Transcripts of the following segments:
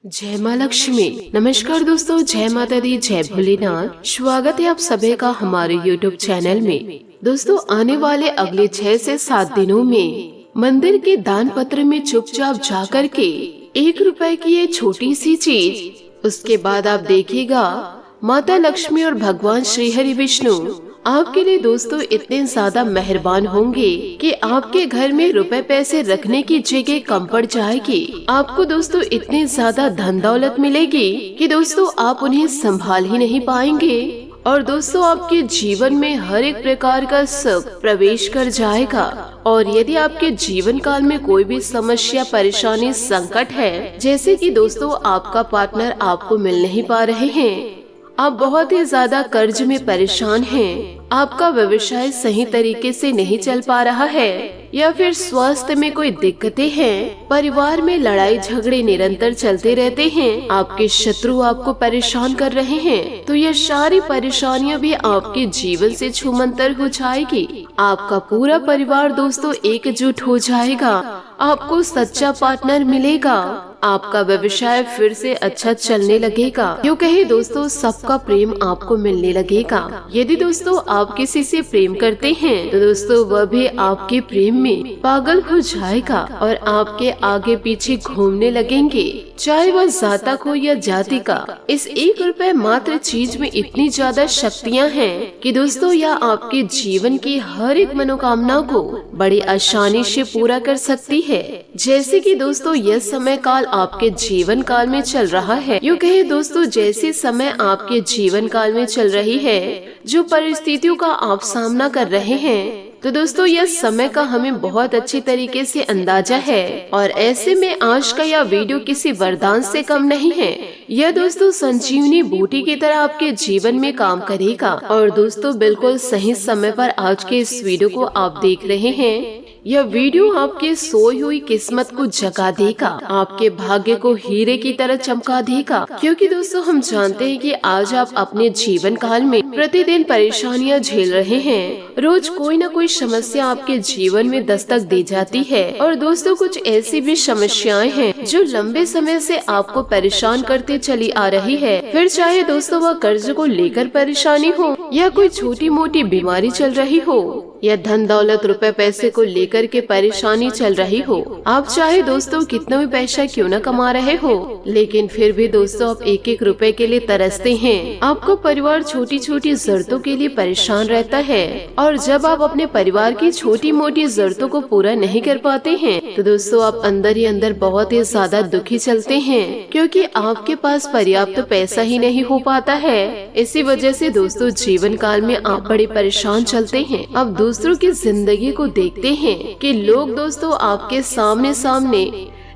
जय माँ लक्ष्मी। नमस्कार दोस्तों, जय माता दी, जय भोलेनाथ। स्वागत है आप सभी का हमारे YouTube चैनल में। दोस्तों, आने वाले अगले 6 से 7 दिनों में मंदिर के दान पत्र में चुपचाप जाकर के 1 रुपए की ये छोटी सी चीज, उसके बाद आप देखिएगा माता लक्ष्मी और भगवान श्री हरि विष्णु आपके लिए दोस्तों इतने ज्यादा मेहरबान होंगे कि आपके घर में रुपए पैसे रखने की जगह कम पड़ जाएगी। आपको दोस्तों इतनी ज्यादा धन दौलत मिलेगी कि दोस्तों आप उन्हें संभाल ही नहीं पाएंगे। और दोस्तों आपके जीवन में हर एक प्रकार का सुख प्रवेश कर जाएगा। और यदि आपके जीवन काल में कोई भी समस्या, परेशानी, संकट है, जैसे कि दोस्तों आपका पार्टनर आपको मिल नहीं पा रहे हैं, आप बहुत ही ज्यादा कर्ज में परेशान हैं, आपका व्यवसाय सही तरीके से नहीं चल पा रहा है, या फिर स्वास्थ्य में कोई दिक्कतें हैं, परिवार में लड़ाई झगड़े निरंतर चलते रहते हैं, आपके शत्रु आपको परेशान कर रहे हैं, तो ये सारी परेशानियां भी आपके जीवन से छूमंतर हो जाएगी। आपका पूरा परिवार दोस्तों एकजुट हो जाएगा, आपको सच्चा पार्टनर मिलेगा, आपका व्यवसाय फिर से अच्छा चलने लगेगा। यूँ कहे दोस्तों सबका प्रेम आपको मिलने लगेगा। यदि दोस्तों आप किसी से प्रेम करते हैं तो दोस्तों वह भी आपके प्रेम में पागल हो जाएगा और आपके आगे पीछे घूमने लगेंगे, चाहे वह जातक हो या जाति का। इस 1 रुपए मात्र चीज में इतनी ज्यादा शक्तियाँ हैं कि दोस्तों यह आपके जीवन की हर एक मनोकामना को बड़ी आसानी से पूरा कर सकती है। जैसे कि दोस्तों यह समय काल आपके जीवन काल में चल रहा है, यूँ कहे दोस्तों जैसे समय आपके जीवन काल में चल रही है, जो परिस्थितियों का आप सामना कर रहे हैं, तो दोस्तों यह समय का हमें बहुत अच्छी तरीके से अंदाजा है। और ऐसे में आज का यह वीडियो किसी वरदान से कम नहीं है। यह दोस्तों संजीवनी बूटी की तरह आपके जीवन में काम करेगा। और दोस्तों बिल्कुल सही समय पर आज के इस वीडियो को आप देख रहे हैं। यह वीडियो आपके सोई हुई किस्मत को जगा देगा, आपके भाग्य को हीरे की तरह चमका देगा। क्योंकि दोस्तों हम जानते हैं कि आज आप अपने जीवन काल में प्रतिदिन परेशानियां झेल रहे हैं। रोज कोई न कोई समस्या आपके जीवन में दस्तक दे जाती है। और दोस्तों कुछ ऐसी भी समस्याएं हैं जो लंबे समय से आपको परेशान करते चली आ रही है। फिर चाहे दोस्तों वह कर्ज को लेकर परेशानी हो, या कोई छोटी मोटी बीमारी चल रही हो, या धन दौलत रुपए पैसे को लेकर के परेशानी चल रही हो। आप चाहे दोस्तों कितना भी पैसा क्यों न कमा रहे हो, लेकिन फिर भी दोस्तों आप 1-1 रुपए के लिए तरसते हैं। आपका परिवार छोटी छोटी जरूरतों के लिए परेशान रहता है। और जब आप अपने परिवार की छोटी मोटी जरूरतों को पूरा नहीं कर पाते हैं, तो दोस्तों आप अंदर ही अंदर बहुत ही ज्यादा दुखी चलते हैं, क्योंकि आपके पास पर्याप्त पैसा ही नहीं हो पाता है। इसी वजह से दोस्तों जीवन काल में आप बड़े परेशान चलते हैं। अब दूसरों की जिंदगी को देखते हैं कि लोग दोस्तों आपके सामने सामने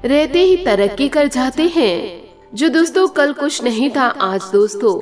रहते ही तरक्की कर जाते हैं। जो दोस्तों कल कुछ नहीं था, आज दोस्तों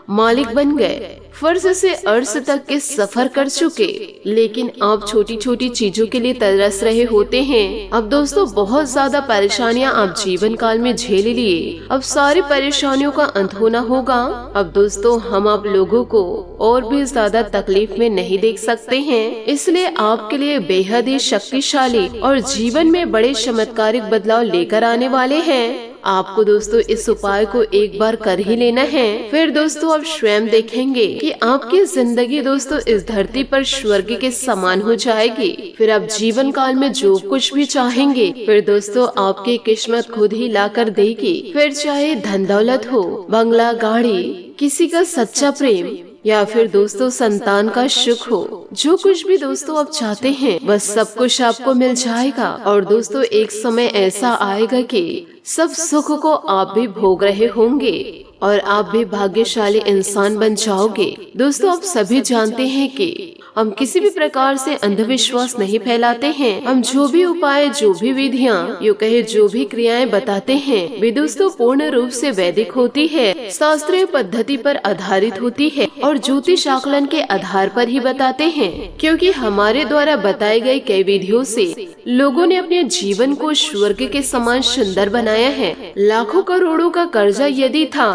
मालिक बन गए, फर्ज से अर्श तक के सफर कर चुके। लेकिन आप छोटी छोटी चीजों के लिए तरस रहे होते हैं। अब दोस्तों बहुत ज्यादा परेशानियां आप जीवन काल में झेल लिए। अब सारी परेशानियों का अंत होना होगा। अब दोस्तों हम आप लोगों को और भी ज्यादा तकलीफ में नहीं देख सकते हैं, इसलिए आपके लिए बेहद ही शक्तिशाली और जीवन में बड़े चमत्कारिक बदलाव लेकर आने वाले हैं। आपको दोस्तों इस उपाय को एक बार कर ही लेना है। फिर दोस्तों आप स्वयं देखेंगे कि आपकी जिंदगी दोस्तों इस धरती पर स्वर्ग के समान हो जाएगी। फिर आप जीवन काल में जो कुछ भी चाहेंगे, फिर दोस्तों आपकी किस्मत खुद ही ला कर देगी। फिर चाहे धन दौलत हो, बंगला, गाड़ी, किसी का सच्चा प्रेम, या फिर दोस्तों संतान का सुख हो, जो कुछ भी दोस्तों आप चाहते हैं बस सब कुछ आपको मिल जाएगा। और दोस्तों एक समय ऐसा आएगा कि सब सुख को आप भी भोग रहे होंगे और आप भी भाग्यशाली इंसान बन जाओगे। दोस्तों आप सभी जानते हैं कि हम किसी भी प्रकार से अंधविश्वास नहीं फैलाते हैं। हम जो भी उपाय, जो भी विधियाँ, यूँ कहे जो भी क्रियाएं बताते हैं, वे दोस्तों पूर्ण रूप से वैदिक होती है, शास्त्रीय पद्धति पर आधारित होती है और ज्योतिष आकलन के आधार पर ही बताते हैं। क्योंकि हमारे द्वारा बताए गए कई विधियों से लोगों ने अपने जीवन को स्वर्ग के समान सुंदर बनाया है। लाखों करोड़ों का कर्जा यदि था,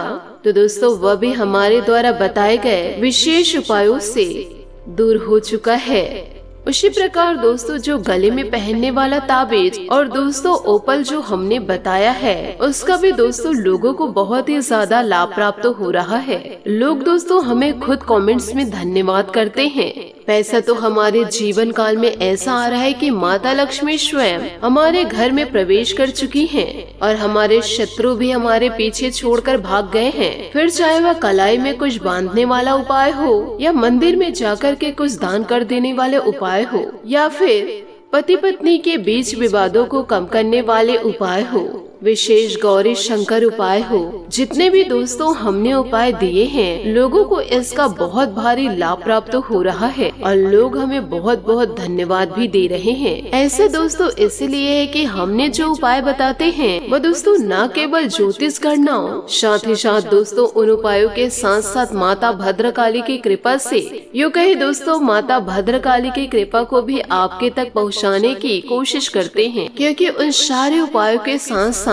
तो दोस्तों वह भी हमारे द्वारा बताए गए विशेष उपायों से दूर हो चुका है। उसी प्रकार दोस्तों जो गले में पहनने वाला ताबीज और दोस्तों ओपल जो हमने बताया है उसका भी दोस्तों लोगों को बहुत ही ज्यादा लाभ प्राप्त हो रहा है। लोग दोस्तों हमें खुद कमेंट्स में धन्यवाद करते हैं। पैसा तो हमारे जीवन काल में ऐसा आ रहा है कि माता लक्ष्मी स्वयं हमारे घर में प्रवेश कर चुकी हैं और हमारे शत्रु भी हमारे पीछे छोड़कर भाग गए हैं। फिर चाहे वह कलाई में कुछ बांधने वाला उपाय हो या मंदिर में जाकर के कुछ दान कर देने वाले उपाय हो या फिर पति पत्नी के बीच विवादों को कम करने वाले उपाय हो, विशेष गौरी शंकर उपाय हो, जितने भी दोस्तों हमने उपाय दिए हैं लोगों को इसका बहुत भारी लाभ प्राप्त हो रहा है और लोग हमें बहुत बहुत धन्यवाद भी दे रहे हैं। ऐसे दोस्तों इसलिए है कि हमने जो उपाय बताते हैं वो दोस्तों न केवल ज्योतिष गणनाओं साथ ही साथ दोस्तों उन उपायों के साथ साथ माता भद्रकाली की कृपा से यूँ कहे दोस्तों माता भद्रकाली की कृपा को भी आपके तक पहुँचाने की कोशिश करते हैं, क्योंकि उन सारे उपायों के साथ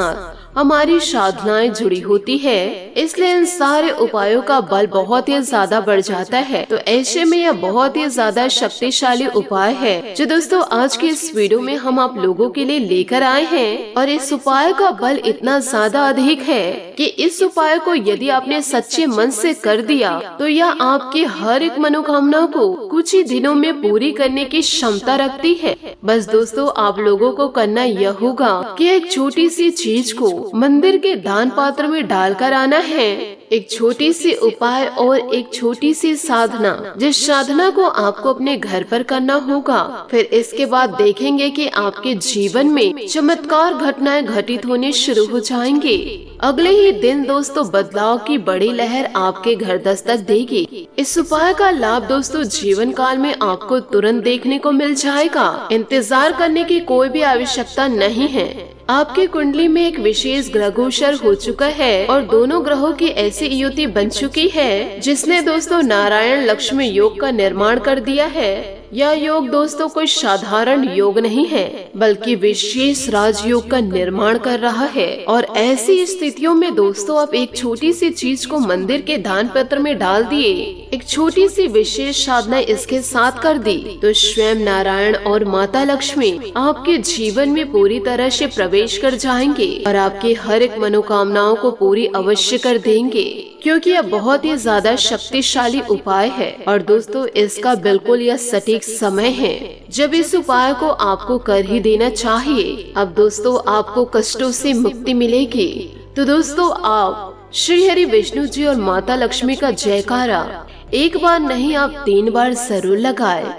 हमारी साधनाएं जुड़ी होती है, इसलिए इन सारे उपायों का बल बहुत ही ज्यादा बढ़ जाता है। तो ऐसे में यह बहुत ही ज्यादा शक्तिशाली उपाय है जो दोस्तों आज की इस वीडियो में हम आप लोगों के लिए लेकर आए हैं। और इस उपाय का बल इतना ज्यादा अधिक है कि इस उपाय को यदि आपने सच्चे मन से कर दिया तो यह आपकी हर एक मनोकामना को कुछ ही दिनों में पूरी करने की क्षमता रखती है। बस दोस्तों आप लोगों को करना यह होगा कि एक छोटी सी चीज को मंदिर के दान पात्र में डालकर आना है। एक छोटी सी उपाय और एक छोटी सी साधना, जिस साधना को आपको अपने घर पर करना होगा। फिर इसके बाद देखेंगे कि आपके जीवन में चमत्कार घटनाएं घटित होने शुरू हो जाएंगे। अगले ही दिन दोस्तों बदलाव की बड़ी लहर आपके घर दस्तक देगी। इस उपाय का लाभ दोस्तों जीवन काल में आपको तुरंत देखने को मिल जाएगा। इंतजार करने की कोई भी आवश्यकता नहीं है। आपकी कुंडली में एक विशेष ग्रह गोचर हो चुका है और दोनों ग्रहों की ऐसी युति बन चुकी है जिसने दोस्तों नारायण लक्ष्मी योग का निर्माण कर दिया है। यह योग दोस्तों कोई साधारण योग नहीं है बल्कि विशेष राजयोग का निर्माण कर रहा है। और ऐसी स्थितियों में दोस्तों आप एक छोटी सी चीज को मंदिर के दान पत्र में डाल दिए, एक छोटी सी विशेष साधना इसके साथ कर दी तो स्वयं नारायण और माता लक्ष्मी आपके जीवन में पूरी तरह से प्रवेश कर जाएंगे और आपकी हर एक मनोकामनाओं को पूरी अवश्य कर देंगे, क्योंकि यह बहुत ही ज्यादा शक्तिशाली उपाय है। और दोस्तों इसका बिल्कुल यह सटीक समय है जब इस उपाय को आपको कर ही देना चाहिए। अब दोस्तों आपको कष्टों से मुक्ति मिलेगी। तो दोस्तों आप श्री हरि विष्णु जी और माता लक्ष्मी का जयकारा एक बार नहीं आप 3 बार जरूर लगाए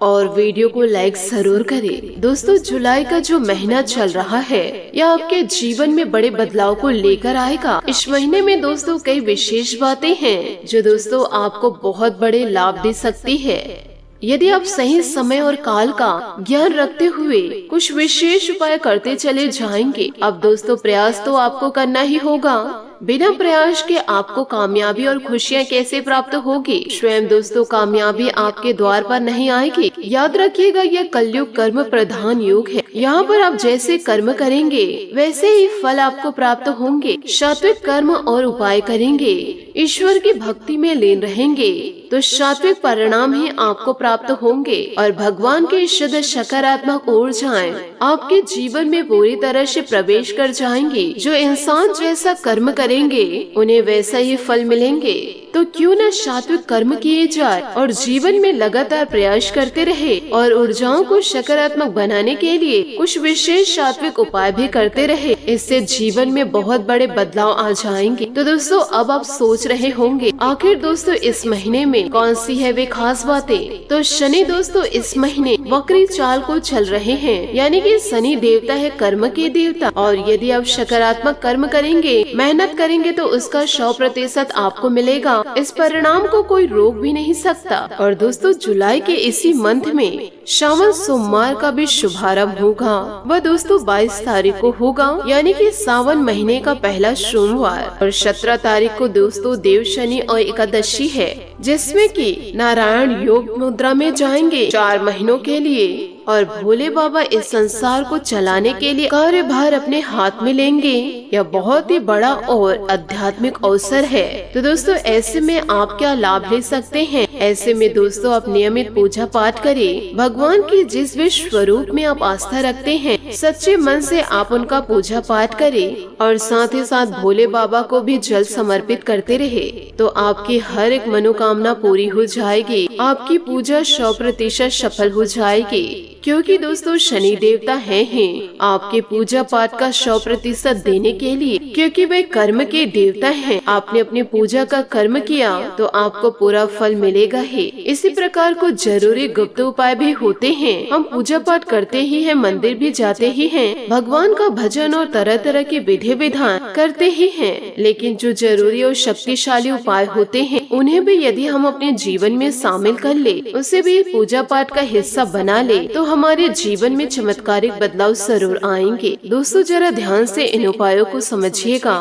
और वीडियो को लाइक जरूर करें। दोस्तों जुलाई का जो महीना चल रहा है यह आपके जीवन में बड़े बदलाव को लेकर आएगा। इस महीने में दोस्तों कई विशेष बातें हैं जो दोस्तों आपको बहुत बड़े लाभ दे सकती है यदि आप सही समय और काल का ज्ञान रखते हुए कुछ विशेष उपाय करते चले जाएंगे। अब दोस्तों प्रयास तो आपको करना ही होगा। बिना प्रयास के आपको कामयाबी और खुशियाँ कैसे प्राप्त होगी? स्वयं दोस्तों कामयाबी आपके द्वार पर नहीं आएगी। याद रखिएगा यह कलयुग कर्म प्रधान युग है। यहाँ पर आप जैसे कर्म करेंगे वैसे ही फल आपको प्राप्त होंगे। सात्विक कर्म और उपाय करेंगे, ईश्वर की भक्ति में लीन रहेंगे तो सात्विक परिणाम ही आपको प्राप्त होंगे और भगवान की शुद्ध सकारात्मक ऊर्जाएं आपके जीवन में पूरी तरह से प्रवेश कर जाएंगी। जो इंसान जैसा कर्म करेंगे उन्हें वैसा ही फल मिलेंगे। तो क्यों न सात्विक कर्म किए जाए और जीवन में लगातार प्रयास करते रहे और ऊर्जाओं को सकारात्मक बनाने के लिए कुछ विशेष सात्विक उपाय भी करते रहे। इससे जीवन में बहुत बड़े बदलाव आ जाएंगे। तो दोस्तों अब आप सोच रहे होंगे आखिर दोस्तों इस महीने में कौन सी है वे खास बातें? तो शनि दोस्तों इस महीने वक्री चाल को चल रहे हैं, यानी कि शनि देवता है कर्म के देवता और यदि आप सकारात्मक कर्म करेंगे, मेहनत करेंगे तो उसका 100% आपको मिलेगा। इस परिणाम को कोई रोक भी नहीं सकता। और दोस्तों जुलाई के इसी मंथ में श्रावण सोमवार का भी शुभारंभ होगा। वह दोस्तों 22 तारीख को होगा, यानी कि सावन महीने का पहला सोमवार। और 17 तारीख को दोस्तों देव शनि और एकादशी है, जिसमें कि नारायण योग मुद्रा में जाएंगे 4 महीनों के लिए। और भोले बाबा इस संसार को चलाने के लिए कार्यभार अपने हाथ में लेंगे। यह बहुत ही बड़ा और आध्यात्मिक अवसर है। तो दोस्तों ऐसे में आप क्या लाभ ले सकते हैं? ऐसे में दोस्तों आप नियमित पूजा पाठ करें। भगवान की जिस भी स्वरूप में आप आस्था रखते हैं, सच्चे मन से आप उनका पूजा पाठ करें और साथ ही साथ भोले बाबा को भी जल समर्पित करते रहे, तो आपकी हर एक मनोकामना पूरी हो जाएगी। आपकी पूजा 100% सफल हो जाएगी, क्योंकि दोस्तों शनि देवता हैं ही आपके पूजा पाठ का 100% देने के लिए, क्योंकि वे कर्म के देवता हैं। आपने अपनी पूजा का कर्म किया तो आपको पूरा फल मिलेगा ही। इसी प्रकार को जरूरी गुप्त उपाय भी होते हैं। हम पूजा पाठ करते ही हैं, मंदिर भी जाते ही हैं, भगवान का भजन और तरह तरह के विधि विधान करते ही हैं, लेकिन जो जरूरी और शक्तिशाली उपाय होते हैं उन्हें भी यदि हम अपने जीवन में शामिल कर ले, उसे भी पूजा पाठ का हिस्सा बना ले, तो हमारे जीवन में चमत्कारिक बदलाव जरूर आएंगे। दोस्तों जरा ध्यान से इन उपायों को समझिएगा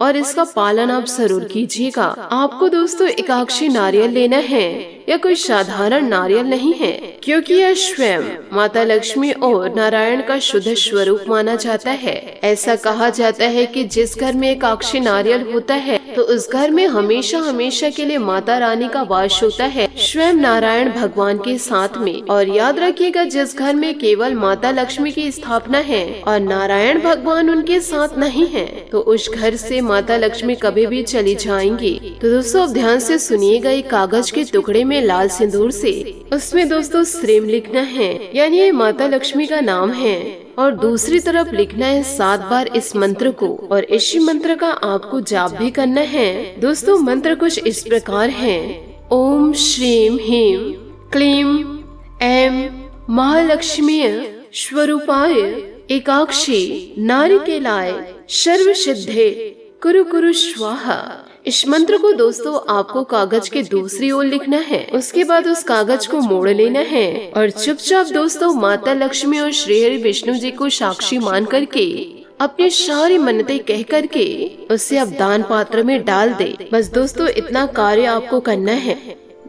और इसका पालन आप जरूर कीजिएगा। आपको दोस्तों एकाक्षी नारियल लेना है। यह कोई साधारण नारियल नहीं है, क्योंकि यह स्वयं माता लक्ष्मी और नारायण का शुद्ध स्वरूप माना जाता है। ऐसा कहा जाता है कि जिस घर में एकाक्षी नारियल होता है तो उस घर में हमेशा हमेशा के लिए माता रानी का वास होता है, स्वयं नारायण भगवान के साथ में। और याद रखिएगा, जिस घर में केवल माता लक्ष्मी की स्थापना है और नारायण भगवान उनके साथ नहीं है, तो उस घर से माता लक्ष्मी कभी भी चली जाएंगी। तो दोस्तों अब ध्यान से सुनिएगा। एक कागज के टुकड़े में लाल सिंदूर से उसमें दोस्तों श्रीम लिखना है, यानी ये माता लक्ष्मी का नाम है, और दूसरी तरफ लिखना है 7 बार इस मंत्र को, और इसी मंत्र का आपको जाप भी करना है। दोस्तों मंत्र कुछ इस प्रकार है: ओम श्रीम ह्रीम क्लीम ऐं महालक्ष्मीय स्वरूपाय एकाक्षी नारिकेलाय सर्व सिद्धे कुरु कुरु स्वाहा। इस मंत्र को दोस्तों आपको कागज के दूसरी ओर लिखना है। उसके बाद उस कागज को मोड़ लेना है और चुपचाप दोस्तों माता लक्ष्मी और श्री हरि विष्णु जी को साक्षी मान करके अपनी सारी मन्नतें कह करके उसे अब दान पात्र में डाल दे। बस दोस्तों इतना कार्य आपको करना है।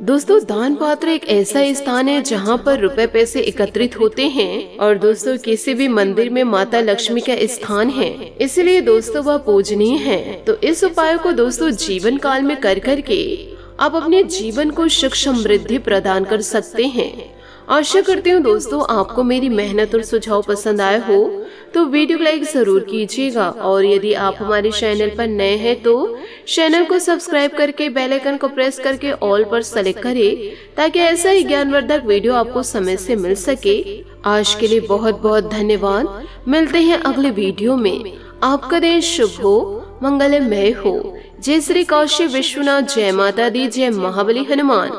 दोस्तों दान पात्र एक ऐसा स्थान है जहाँ पर रुपए पैसे एकत्रित होते हैं, और दोस्तों किसी भी मंदिर में माता लक्ष्मी का स्थान है, इसलिए दोस्तों वह पूजनीय है। तो इस उपाय को दोस्तों जीवन काल में कर करके आप अपने जीवन को सुख समृद्धि प्रदान कर सकते हैं। आशा करती हूँ दोस्तों आपको मेरी मेहनत और सुझाव पसंद आए हो, तो वीडियो को लाइक जरूर कीजिएगा, और यदि आप हमारे चैनल पर नए हैं तो चैनल को सब्सक्राइब करके बेल आइकन को प्रेस करके ऑल पर सेलेक्ट करें, ताकि ऐसा ही ज्ञानवर्धक वीडियो आपको समय से मिल सके। आज के लिए बहुत बहुत धन्यवाद। मिलते हैं अगले वीडियो में। आपका दिन शुभ हो, मंगलमय हो। जय श्री काशी विश्वनाथ, जय माता दी, जय महाबली हनुमान।